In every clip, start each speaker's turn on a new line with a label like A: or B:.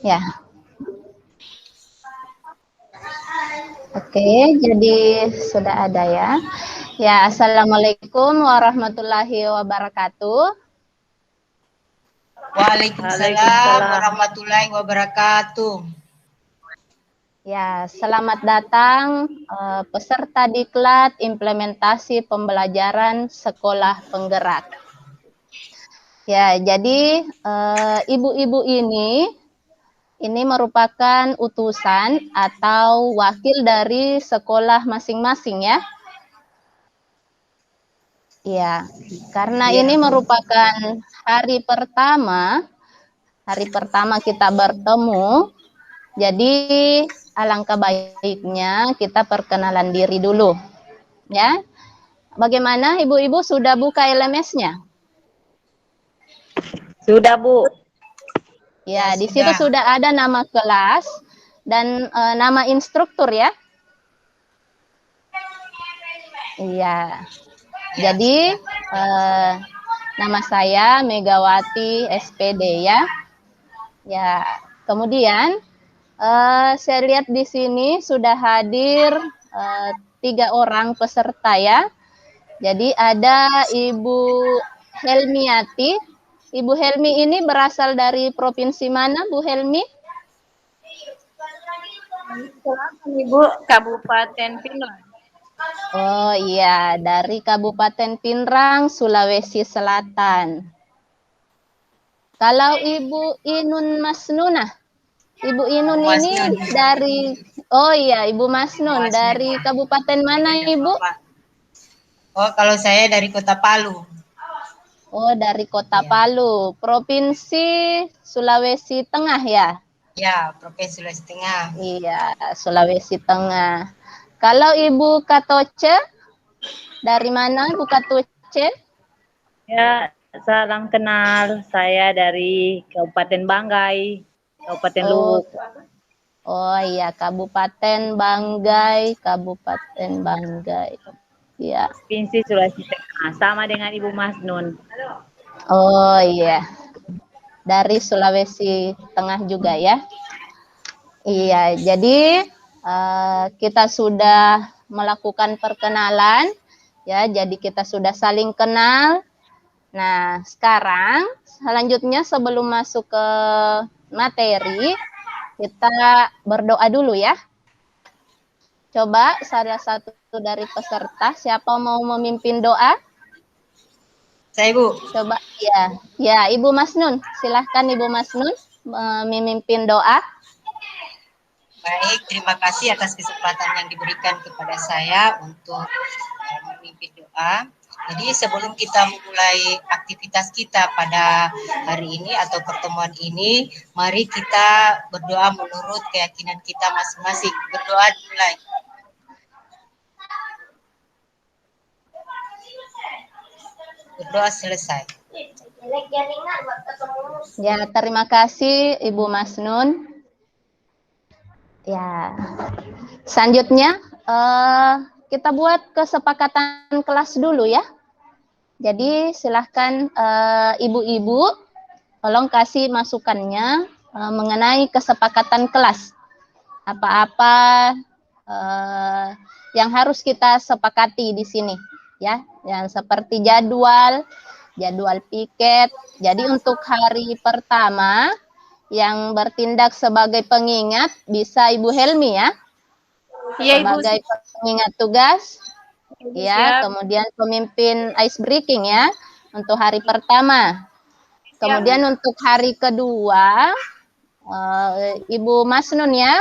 A: Ya, oke, jadi sudah ada ya. Ya, Assalamualaikum warahmatullahi wabarakatuh.
B: Waalaikumsalam warahmatullahi wabarakatuh.
A: Ya, selamat datang peserta diklat implementasi pembelajaran sekolah penggerak. Ya, jadi ibu-ibu ini merupakan utusan atau wakil dari sekolah masing-masing ya. Ya, karena ini merupakan hari pertama kita bertemu, jadi alangkah baiknya kita perkenalan diri dulu, ya. Bagaimana ibu-ibu sudah buka LMS-nya?
C: Sudah, Bu.
A: Ya, di situ sudah ada nama kelas dan nama instruktur ya. Iya. Jadi nama saya Megawati SPD ya. Ya, kemudian saya lihat di sini sudah hadir 3 orang peserta ya. Jadi ada Ibu Helmiati. Ibu Helmi ini berasal dari provinsi mana, Bu Helmi?
C: Ibu, Kabupaten Pinang.
A: Oh iya, dari Kabupaten Pinrang, Sulawesi Selatan. Kalau Ibu Inun Masnunah, Ibu Inun ini dari, oh iya, Ibu Masnun, dari Kabupaten mana Ibu?
B: Oh, kalau saya dari Kota Palu.
A: Oh, dari Kota Palu, Provinsi Sulawesi Tengah ya?
B: Ya, Provinsi Sulawesi Tengah.
A: Iya, Sulawesi Tengah. Kalau Ibu Katoce, dari mana Ibu Katoce?
C: Ya, salam kenal. Saya dari Kabupaten Banggai, Kabupaten Luwuk.
A: Oh iya, Kabupaten Banggai, Kabupaten Banggai. Iya.
C: Provinsi Sulawesi Tengah, sama dengan Ibu Masnun.
A: Oh iya. Dari Sulawesi Tengah juga ya. Iya, jadi kita sudah melakukan perkenalan ya, jadi kita sudah saling kenal. Nah, sekarang selanjutnya sebelum masuk ke materi, kita berdoa dulu ya. Coba salah satu dari peserta, siapa mau memimpin doa?
B: Saya, Bu.
A: Coba, ya Ibu Masnun. Silahkan Ibu Masnun memimpin doa.
B: Baik, terima kasih atas kesempatan yang diberikan kepada saya untuk memimpin doa. Jadi sebelum kita memulai aktivitas kita pada hari ini atau pertemuan ini, mari kita berdoa menurut keyakinan kita masing-masing. Berdoa dimulai. Berdoa selesai.
A: Ya, terima kasih Ibu Masnun. Ya, selanjutnya kita buat kesepakatan kelas dulu ya. Jadi silahkan ibu-ibu tolong kasih masukannya mengenai kesepakatan kelas. Apa-apa yang harus kita sepakati di sini ya, yang seperti jadwal piket. Jadi untuk hari pertama yang bertindak sebagai pengingat bisa Ibu Helmi ya. Iya, sebagai Ibu. Pengingat tugas. Ya, kemudian pemimpin ice breaking ya untuk hari pertama. Kemudian untuk hari kedua Ibu Masnun ya.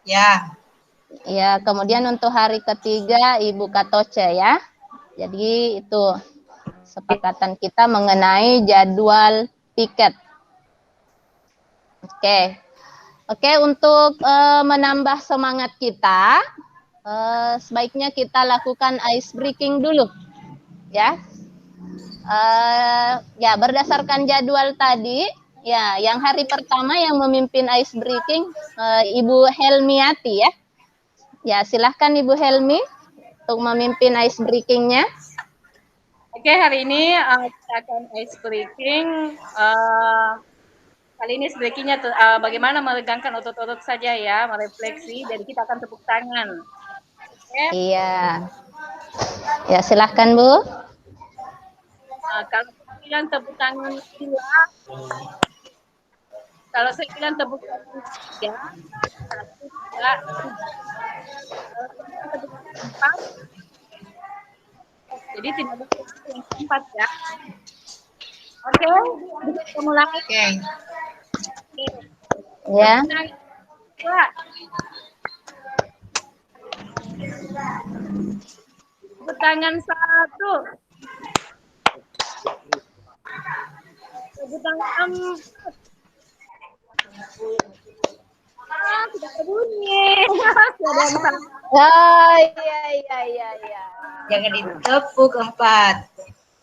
B: Ya.
A: Ya, kemudian untuk hari ketiga Ibu Katoce ya. Jadi itu kesepakatan kita mengenai jadwal piket. Oke, untuk menambah semangat kita, sebaiknya kita lakukan ice breaking dulu, ya. Ya, berdasarkan jadwal tadi, ya, yang hari pertama yang memimpin ice breaking Ibu Helmiati ya. Ya, silahkan Ibu Helmi untuk memimpin ice breaking-nya.
D: Oke, hari ini kita akan ice breaking Kali ini stretchingnya bagaimana meregangkan otot-otot saja ya, merefleksi. Jadi kita akan tepuk tangan. Oke.
A: Iya. Ya, silahkan Bu.
D: Kalau saya bilang tepuk tangan 2, kalau saya bilang tepuk tangan 3, 1, 2, 3. Kalau saya bilang tepuk tangan 4, jadi tidak boleh yang keempat ya. Oke, bisa kita mulai.
B: Oke.
A: Ya.
D: Tepuk tangan 2. Tepuk tangan 1. Tepuk tangan 4. Tidak berbunyi. Ada yang salah.
A: Oh, iya.
B: Jangan ditepuk 4.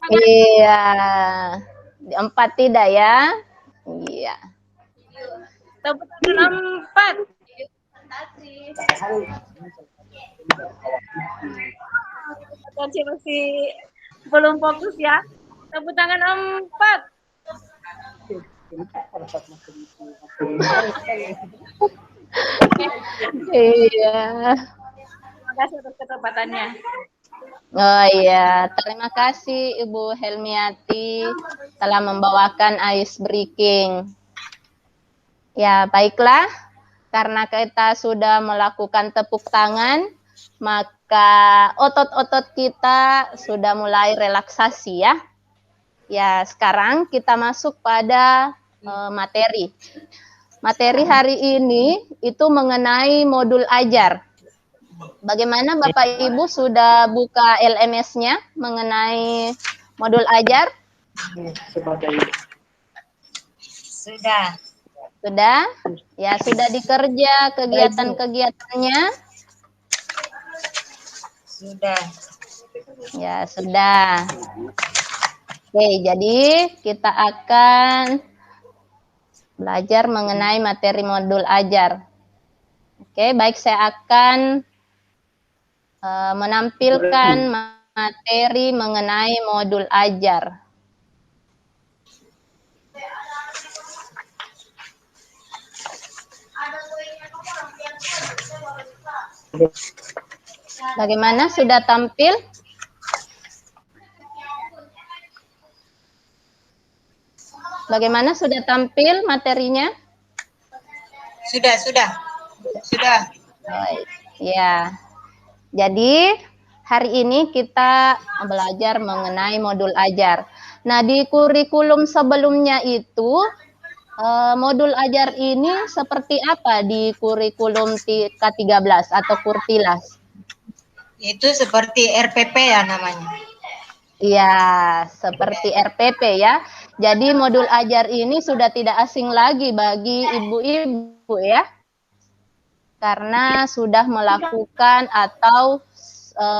A: Iya. Di 4 tidak ya? Iya.
D: Tepuk tangan 4. Masih belum fokus ya. Tepuk tangan 4.
A: Iya.
D: Terima kasih atas kesempatannya.
A: Oh iya, terima kasih Ibu Helmiati telah membawakan ice breaking. Ya, baiklah. Karena kita sudah melakukan tepuk tangan, maka otot-otot kita sudah mulai relaksasi ya. Ya, sekarang kita masuk pada materi. Materi hari ini itu mengenai modul ajar. Bagaimana Bapak Ibu sudah buka LMS-nya mengenai modul ajar?
B: Sudah.
A: Sudah? Ya, sudah dikerja kegiatan-kegiatannya?
B: Sudah.
A: Ya, sudah. Oke, jadi kita akan belajar mengenai materi modul ajar. Oke, baik, saya akan menampilkan materi mengenai modul ajar. Bagaimana, sudah tampil? Bagaimana, sudah tampil materinya?
B: Sudah.
A: Baik. Ya. Jadi hari ini kita belajar mengenai modul ajar. Nah, di kurikulum sebelumnya itu modul ajar ini seperti apa di kurikulum K13 atau Kurtilas?
B: Itu seperti RPP ya namanya.
A: Iya, seperti RPP ya. Jadi modul ajar ini sudah tidak asing lagi bagi ibu-ibu ya. Karena sudah melakukan atau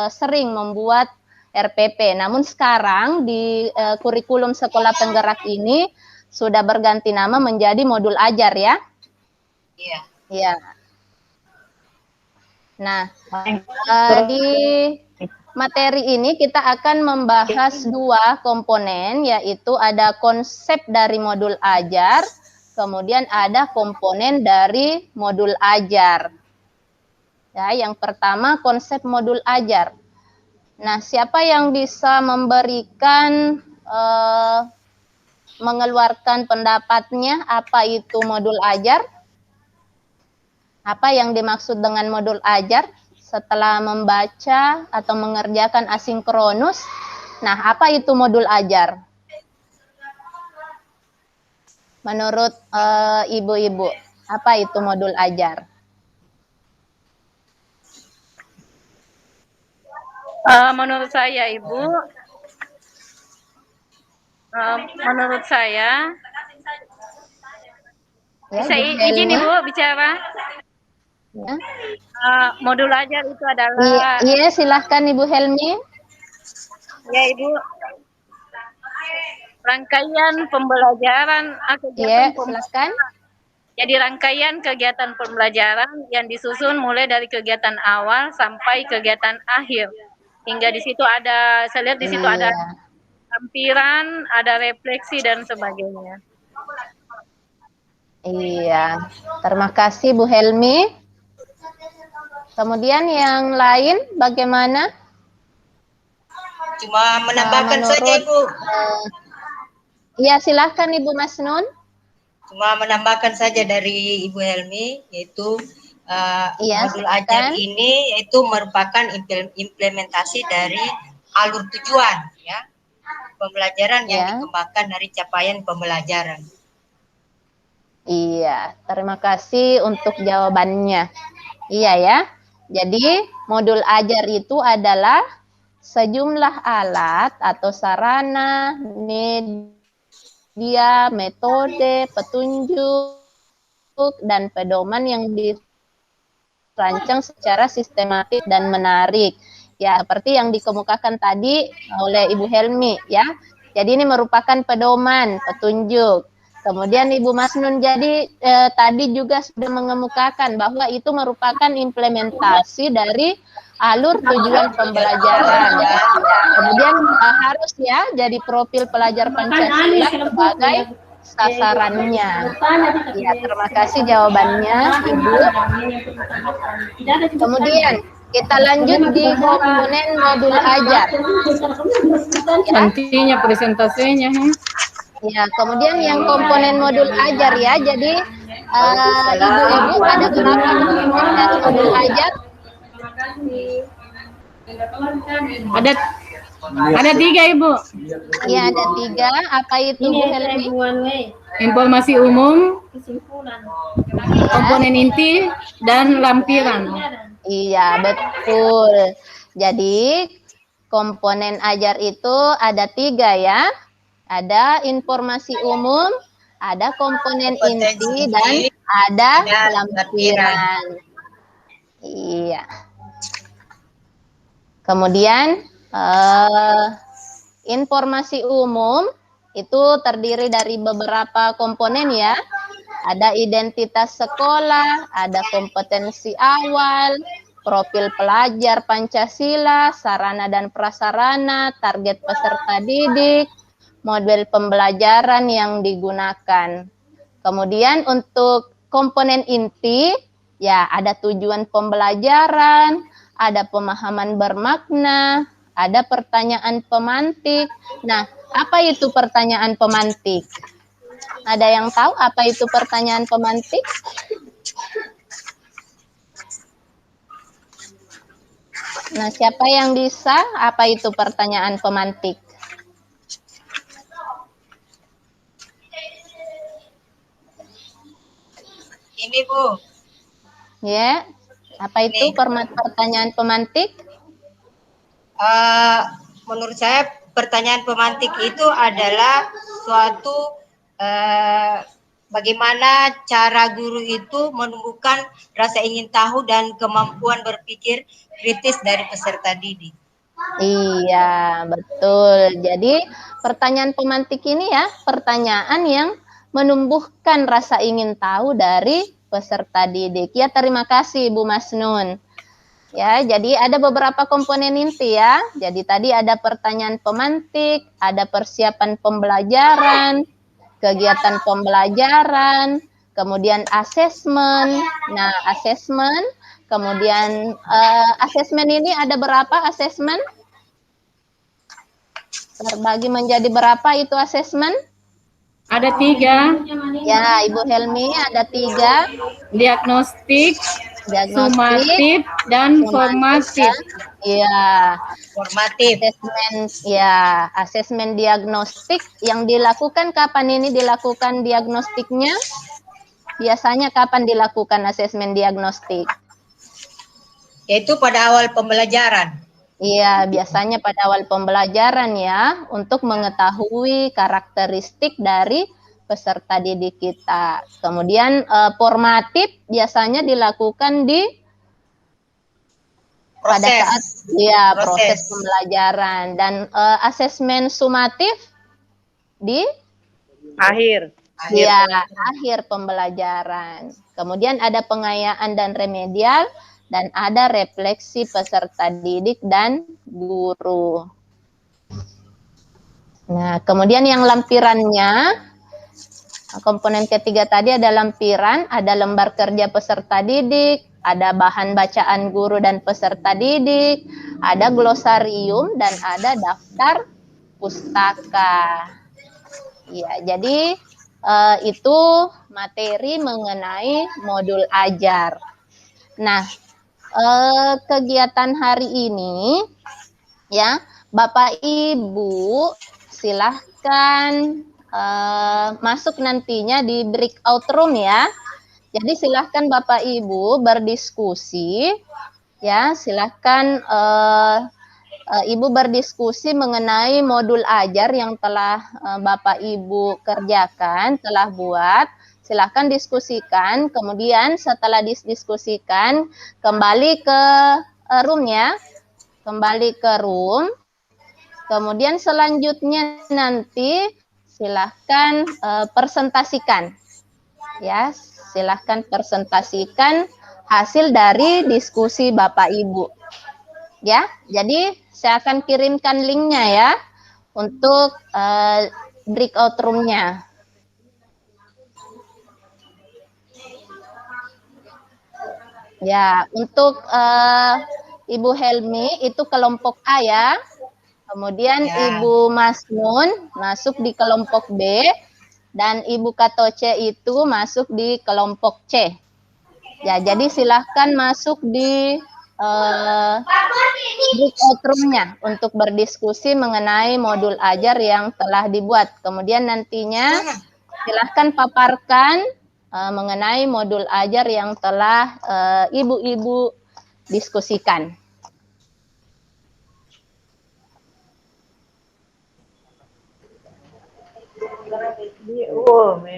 A: sering membuat RPP. Namun sekarang di kurikulum sekolah penggerak ini sudah berganti nama menjadi modul ajar ya.
B: Iya.
A: Iya. Nah, di materi ini kita akan membahas 2 komponen, yaitu ada konsep dari modul ajar, kemudian ada komponen dari modul ajar. Ya, yang pertama konsep modul ajar. Nah, siapa yang bisa memberikan mengeluarkan pendapatnya apa itu modul ajar? Apa yang dimaksud dengan modul ajar? Setelah membaca atau mengerjakan asinkronus, nah apa itu modul ajar? Menurut ibu-ibu, apa itu modul ajar?
D: Menurut saya, Ibu, menurut saya,
A: Ya,
D: bisa izin Ibu bicara?
A: Ya.
D: Modul ajar itu adalah...
A: Iya, silahkan Ibu Helmi.
D: Ya, Ibu. Rangkaian pembelajaran
A: Iya, silahkan.
D: Jadi rangkaian kegiatan pembelajaran yang disusun mulai dari kegiatan awal sampai kegiatan akhir. Hingga di situ ada, saya lihat di situ ada lampiran, ada refleksi dan sebagainya.
A: Iya, terima kasih Bu Helmi. Kemudian yang lain bagaimana?
B: Cuma menambahkan saja
A: Menurut,
B: Ibu.
A: Iya silahkan Ibu Masnun.
B: Cuma menambahkan saja dari Ibu Helmi, yaitu
A: Iya,
B: modul ajar
A: silakan.
B: ini yaitu merupakan implementasi dari alur tujuan, ya, pembelajaran yang
A: Ya.
B: dikembangkan dari capaian pembelajaran.
A: Iya, terima kasih untuk jawabannya. Iya ya. Jadi modul ajar itu adalah sejumlah alat atau sarana, media, metode, petunjuk, dan pedoman yang dirancang secara sistematis dan menarik. Ya, seperti yang dikemukakan tadi oleh Ibu Helmi ya. Jadi ini merupakan pedoman, petunjuk. Kemudian Ibu Masnun jadi tadi juga sudah mengemukakan bahwa itu merupakan implementasi dari alur tujuan pembelajaran. Kemudian harus ya jadi profil pelajar Pancasila sebagai sasarannya. Ya, terima kasih jawabannya, Ibu. Kemudian kita lanjut di komponen modul ajar. Ya.
E: Nantinya presentasinya.
A: Ya, kemudian yang komponen modul ajar ya. Jadi ibu-ibu ada berapa komponen dari modul ajar?
E: Ada 3 Ibu.
A: Ya, ada 3. Apa itu Bu Helmi?
E: Informasi umum, komponen inti, dan lampiran.
A: Iya, betul. Jadi komponen ajar itu ada 3 ya. Ada informasi umum, ada komponen inti, dan ada lampiran. Iya. Kemudian informasi umum itu terdiri dari beberapa komponen ya. Ada identitas sekolah, ada kompetensi awal, profil pelajar Pancasila, sarana dan prasarana, target peserta didik, model pembelajaran yang digunakan. Kemudian untuk komponen inti, ya ada tujuan pembelajaran, ada pemahaman bermakna, ada pertanyaan pemantik. Nah, apa itu pertanyaan pemantik? Ada yang tahu apa itu pertanyaan pemantik? Nah, siapa yang bisa? Apa itu pertanyaan pemantik?
B: Ini Bu.
A: Ya, apa itu pertanyaan pemantik?
B: Menurut saya pertanyaan pemantik itu adalah suatu bagaimana cara guru itu menumbuhkan rasa ingin tahu dan kemampuan berpikir kritis dari peserta didik.
A: Iya, betul. Jadi pertanyaan pemantik ini ya, pertanyaan yang menumbuhkan rasa ingin tahu dari peserta didik. Ya, terima kasih Bu Masnun. Ya, jadi ada beberapa komponen inti ya. Jadi tadi ada pertanyaan pemantik, ada persiapan pembelajaran, kegiatan pembelajaran, kemudian asesmen. Nah, asesmen, kemudian asesmen ini ada berapa asesmen? Terbagi menjadi berapa itu asesmen?
E: Ada 3.
A: Ya, Ibu Helmi ada 3.
E: Diagnostik, sumatif, dan formatif.
A: Iya.
B: Formatif.
A: Asesmen, ya, asesmen diagnostik yang dilakukan kapan ini dilakukan diagnostiknya? Biasanya kapan dilakukan asesmen diagnostik?
B: Yaitu pada awal pembelajaran.
A: Iya, biasanya pada awal pembelajaran ya, untuk mengetahui karakteristik dari peserta didik kita. Kemudian formatif biasanya dilakukan di pada saat ya proses pembelajaran, dan asesmen sumatif di
C: Akhir.
A: ya akhir pembelajaran. Kemudian ada pengayaan dan remedial, dan ada refleksi peserta didik dan guru. Nah, kemudian yang lampirannya Komponen ketiga tadi ada lampiran, ada lembar kerja peserta didik, ada bahan bacaan guru dan peserta didik, ada glosarium, dan ada daftar pustaka. Ya, jadi itu materi mengenai modul ajar. Nah, kegiatan hari ini, ya, Bapak Ibu silahkan masuk nantinya di breakout room ya. Jadi silahkan Bapak Ibu berdiskusi, ya, silahkan Ibu berdiskusi mengenai modul ajar yang telah Bapak Ibu kerjakan, telah buat. Silahkan diskusikan, kemudian setelah didiskusikan kembali ke room ya, kembali ke room. Kemudian selanjutnya nanti silahkan presentasikan, ya, silahkan presentasikan hasil dari diskusi Bapak Ibu, ya. Jadi saya akan kirimkan linknya ya untuk breakout room-nya. Ya, untuk Ibu Helmi itu kelompok A ya. Kemudian
B: Ya.
A: Ibu Masnun masuk di kelompok B dan Ibu Katoce itu masuk di kelompok C. Ya, jadi silahkan masuk di breakout room-nya untuk berdiskusi mengenai modul ajar yang telah dibuat. Kemudian nantinya silahkan paparkan mengenai modul ajar yang telah ibu-ibu diskusikan.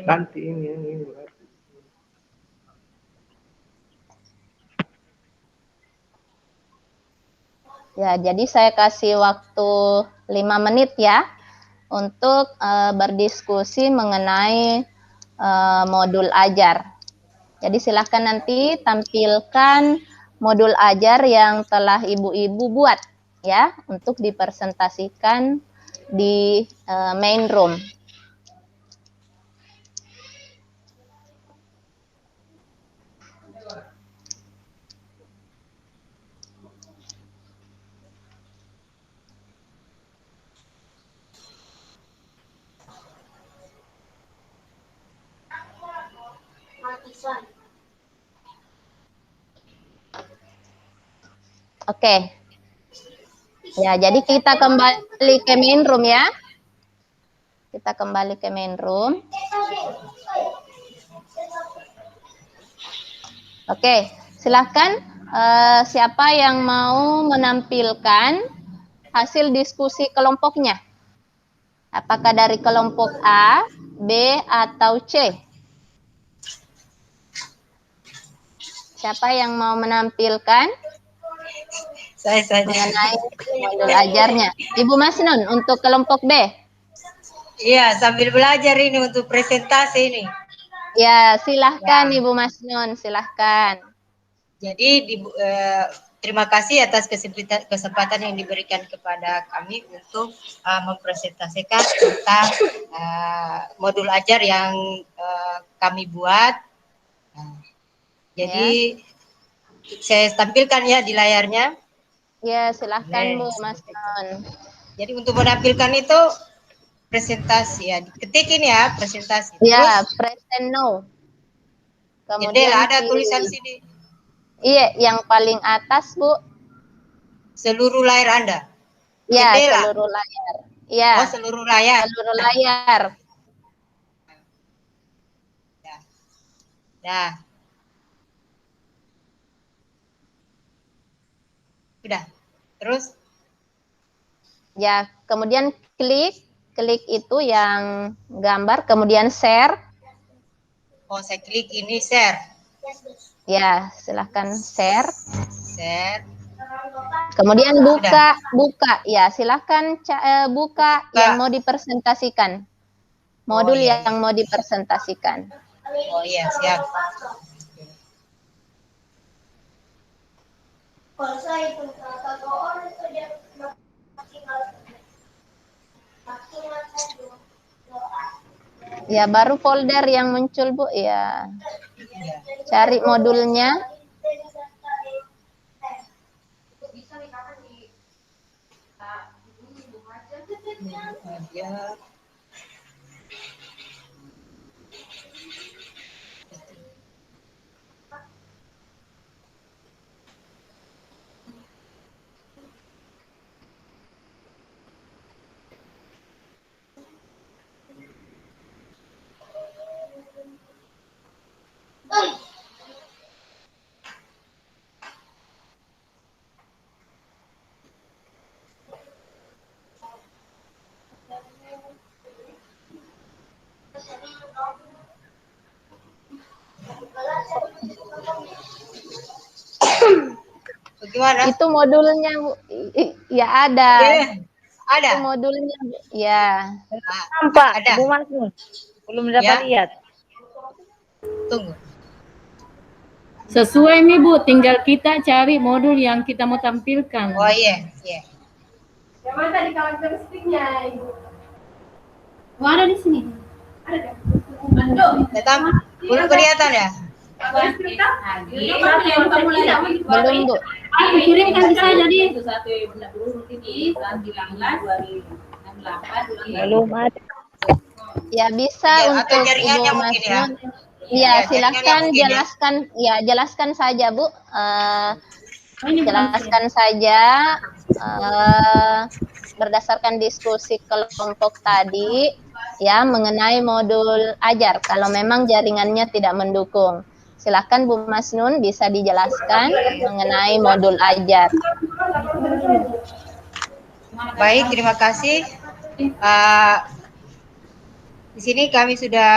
F: Nanti ini.
A: Ya, jadi saya kasih waktu 5 menit ya untuk berdiskusi mengenai modul ajar. Jadi silahkan nanti tampilkan modul ajar yang telah ibu-ibu buat ya untuk dipresentasikan di main room. Oke. Ya, jadi kita kembali ke main room ya. Kita kembali ke main room. Oke, silahkan siapa yang mau menampilkan hasil diskusi kelompoknya. Apakah dari kelompok A, B, atau C? Siapa yang mau menampilkan
B: Saya.
A: mengenai modul ajarnya? Ibu Masnun untuk kelompok B.
B: Iya, sambil belajar ini untuk presentasi ini.
A: Ya, silahkan
B: Ya.
A: Ibu Masnun, silahkan.
B: Jadi terima kasih atas kesempatan yang diberikan kepada kami untuk mempresentasikan tentang modul ajar yang kami buat. Jadi saya tampilkan ya di layarnya.
A: Ya, silahkan Bu Masnun.
B: Jadi untuk menampilkan itu presentasi ya, ketikin ya presentasi.
A: Ya,
B: Terus
A: present now.
B: jendela ada
A: Kemudian
B: tulisan sini.
A: Iya, yang paling atas, Bu.
B: Seluruh layar Anda.
A: Ya,
B: Jendela.
A: seluruh layar. Ya.
B: Oh, seluruh layar.
A: Seluruh layar.
B: Nah. Sudah. Terus?
A: Ya, kemudian klik itu yang gambar, kemudian share.
B: Oh, saya klik ini share.
A: Ya, silahkan share.
B: Share.
A: Kemudian buka. Ya, silahkan buka yang mau dipresentasikan. Modul yang mau dipresentasikan.
B: Oh iya, siap.
A: Ya, baru folder yang muncul, Bu. Ya.
B: Ya.
A: Cari modulnya.
B: Ya. Bagaimana?
A: Itu modulnya, Bu. Ya ada.
B: Ada.
A: Itu modulnya, Bu. Ya.
C: Nampak,
B: Ada.
C: Bu Masnun. Belum dapat
B: Ya.
C: lihat.
B: Tunggu.
E: Sesuai nih Bu, tinggal kita cari modul yang kita mau tampilkan.
B: Oh iya, iya.
E: Yang mana tadi karakteristiknya, Ibu? Oh, ada di sini. Ada kan?
B: Tetap belum kelihatan ya?
A: Belum, Bu.
E: Aku kirimkan ke saya jadi.
C: Belum ada.
A: Ya, bisa
B: Ya, atau
A: untuk
B: jaringannya
A: Ibu
B: mungkin ya.
A: Masnun. Iya,
B: Ya,
A: silakan
B: jaringannya mungkin ya.
A: jelaskan. Ya, jelaskan saja, Bu.
E: Oh, ini bukan
A: Jelaskan saja berdasarkan diskusi kelompok tadi ya mengenai modul ajar kalau memang jaringannya tidak mendukung. Silakan Bu Masnun bisa dijelaskan mengenai modul ajar.
B: Baik, terima kasih. Di sini kami sudah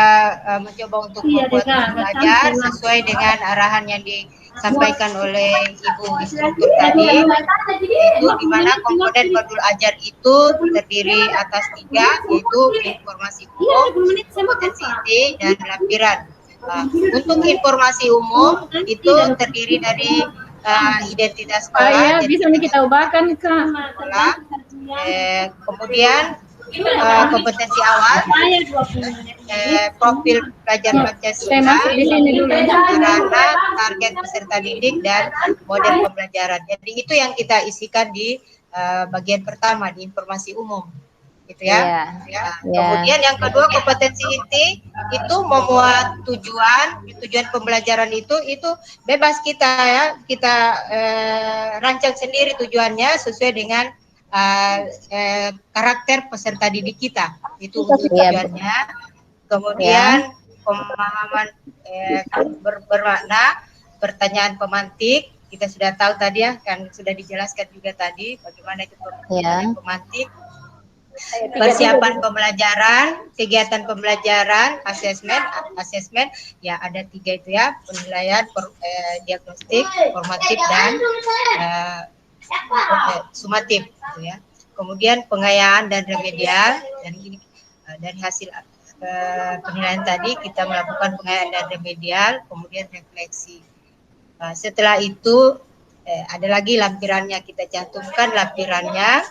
B: mencoba untuk membuat modul ajar sesuai dengan arahan yang disampaikan oleh Ibu instruktur tadi, yaitu di mana komponen modul ajar itu terdiri atas 3, yaitu informasi umum, kompetensi inti, dan lampiran. Untuk informasi umum itu terdiri dari identitas sekolah,
E: bisa nih kita ubahkan ke
B: kemudian kompetensi awal, profil pelajar Pancasila, sarana, target peserta didik, dan model pembelajaran. Jadi itu yang kita isikan di bagian pertama di informasi umum, gitu ya. Kemudian yang kedua kompetensi inti itu memuat tujuan pembelajaran itu bebas kita ya, kita rancang sendiri tujuannya sesuai dengan karakter peserta didik kita, itu untuk tujuannya. Kemudian pemahaman bermakna, pertanyaan pemantik, kita sudah tahu tadi ya, kan sudah dijelaskan juga tadi bagaimana itu pertanyaan pemantik. Persiapan pembelajaran, kegiatan pembelajaran, asesmen, ya ada 3 itu ya, penilaian, diagnostik, formatif, dan sumatif, gitu ya. Kemudian pengayaan dan remedial, dan ini dari hasil penilaian tadi kita melakukan pengayaan dan remedial, kemudian refleksi. Setelah itu ada lagi lampirannya, kita cantumkan lampirannya.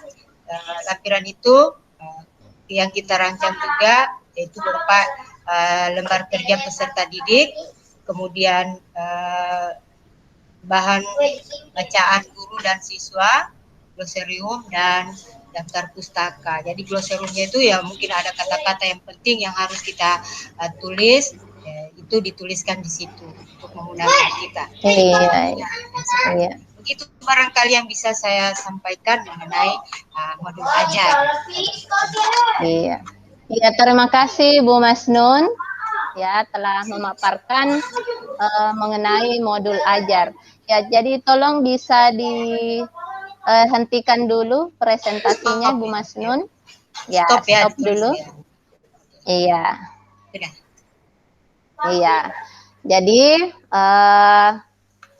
B: Lampiran itu yang kita rancang juga, yaitu berupa lembar kerja peserta didik, kemudian bahan bacaan guru dan siswa, glosarium, dan daftar pustaka. Jadi glosariumnya itu ya mungkin ada kata-kata yang penting yang harus kita tulis, itu dituliskan di situ untuk memudahkan kita.
A: Iya.
B: Begitu barangkali yang bisa saya sampaikan mengenai modul ajar.
A: Iya. Iya, terima kasih Bu Masnun ya telah memaparkan mengenai modul ajar. Ya, jadi tolong bisa dihentikan dulu presentasinya Bu Masnun. Ya, stop dulu. Iya. Iya. Jadi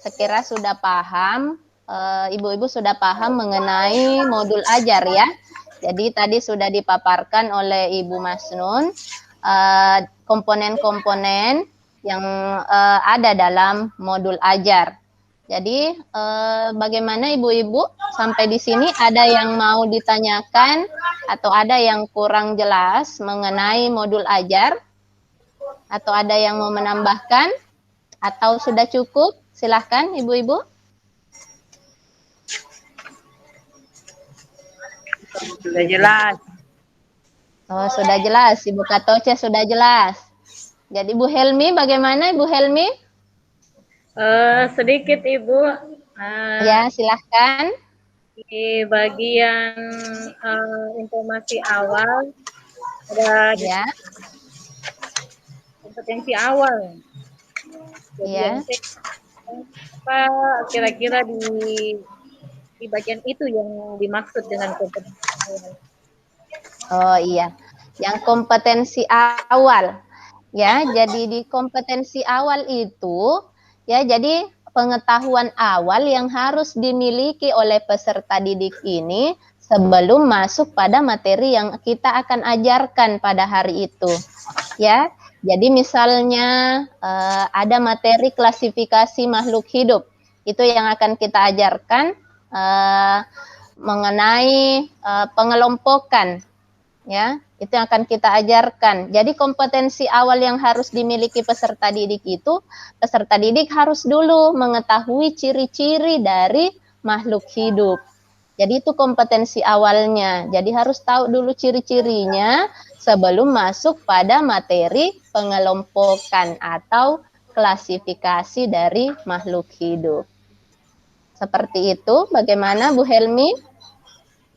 A: sekira sudah paham, ibu-ibu sudah paham mengenai modul ajar ya. Jadi tadi sudah dipaparkan oleh Ibu Masnun komponen-komponen yang ada dalam modul ajar. Jadi bagaimana ibu-ibu sampai di sini ada yang mau ditanyakan atau ada yang kurang jelas mengenai modul ajar? Atau ada yang mau menambahkan? Atau sudah cukup? Silahkan Ibu-Ibu.
D: Sudah jelas.
A: Oh, sudah jelas. Ibu Katoce sudah jelas. Jadi Bu Helmi, bagaimana Ibu Helmi?
D: Sedikit Ibu,
A: Ya, silahkan.
D: di bagian informasi awal ada
A: Ya,
D: kompetensi awal. Jadi
A: ya.
D: yang apa kira-kira di bagian itu yang dimaksud dengan kompetensi awal.
A: Oh iya, yang kompetensi awal. Ya, jadi di kompetensi awal itu, ya, jadi pengetahuan awal yang harus dimiliki oleh peserta didik ini sebelum masuk pada materi yang kita akan ajarkan pada hari itu. Ya, jadi misalnya ada materi klasifikasi makhluk hidup, itu yang akan kita ajarkan mengenai pengelompokan. Ya, itu yang akan kita ajarkan. Jadi kompetensi awal yang harus dimiliki peserta didik itu, peserta didik harus dulu mengetahui ciri-ciri dari makhluk hidup. Jadi itu kompetensi awalnya. Jadi harus tahu dulu ciri-cirinya sebelum masuk pada materi pengelompokan atau klasifikasi dari makhluk hidup. Seperti itu. Bagaimana Bu Helmi?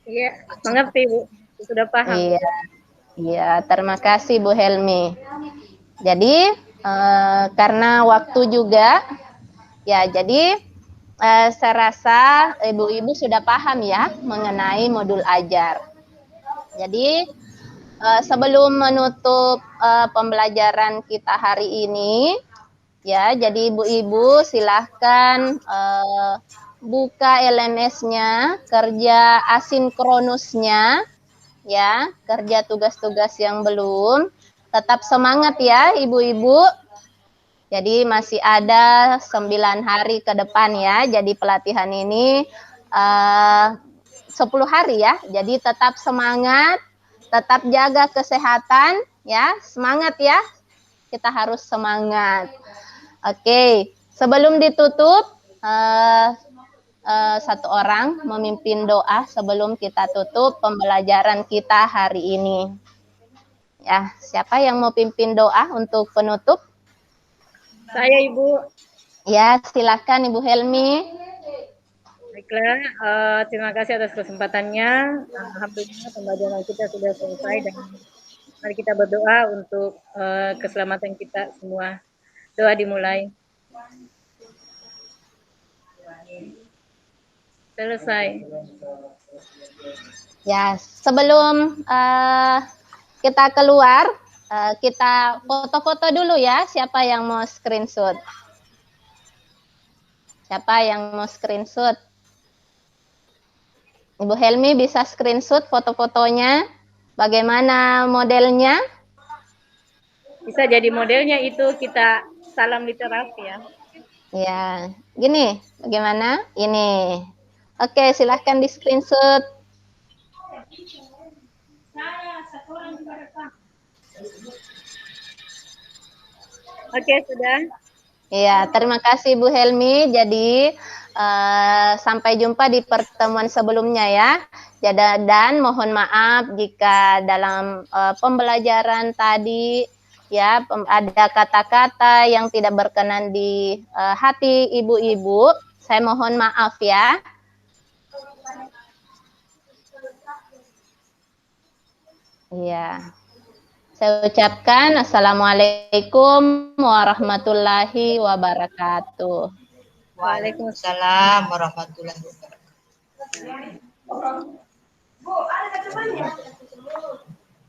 D: Iya, mengerti Bu. Sudah paham.
A: Iya, iya, terima kasih Bu Helmi. Jadi karena waktu juga, ya jadi saya rasa ibu-ibu sudah paham ya mengenai modul ajar. Jadi sebelum menutup pembelajaran kita hari ini, ya jadi ibu-ibu silahkan buka LMS-nya, kerja asinkronusnya. Ya, kerja tugas-tugas yang belum. Tetap semangat ya ibu-ibu. Jadi masih ada 9 hari ke depan ya. Jadi pelatihan ini 10 hari ya. Jadi tetap semangat, tetap jaga kesehatan ya. Semangat ya. Kita harus semangat. Oke, sebelum ditutup satu orang memimpin doa sebelum kita tutup pembelajaran kita hari ini. Ya, siapa yang mau pimpin doa untuk penutup?
D: Saya Ibu.
A: Ya, silakan Ibu Helmi.
D: Baiklah, terima kasih atas kesempatannya. Alhamdulillah pembelajaran kita sudah selesai dan mari kita berdoa untuk keselamatan kita semua. Doa dimulai. Selesai.
A: Ya, sebelum kita keluar, kita foto-foto dulu ya. Siapa yang mau screenshot? Siapa yang mau screenshot? Ibu Helmi bisa screenshot foto-fotonya. Bagaimana modelnya?
D: Bisa jadi modelnya itu kita salam literasi ya.
A: Ya, gini. Bagaimana? Ini. Oke, silahkan di screenshot.
D: Oke, sudah.
A: Ya, terima kasih Bu Helmi. Jadi sampai jumpa di pertemuan sebelumnya ya. Dan mohon maaf jika dalam pembelajaran tadi ya ada kata-kata yang tidak berkenan di hati ibu-ibu. Saya mohon maaf ya. Iya. Saya ucapkan Assalamualaikum warahmatullahi wabarakatuh.
B: Waalaikumsalam warahmatullahi wabarakatuh.
E: Bu, ada temannya.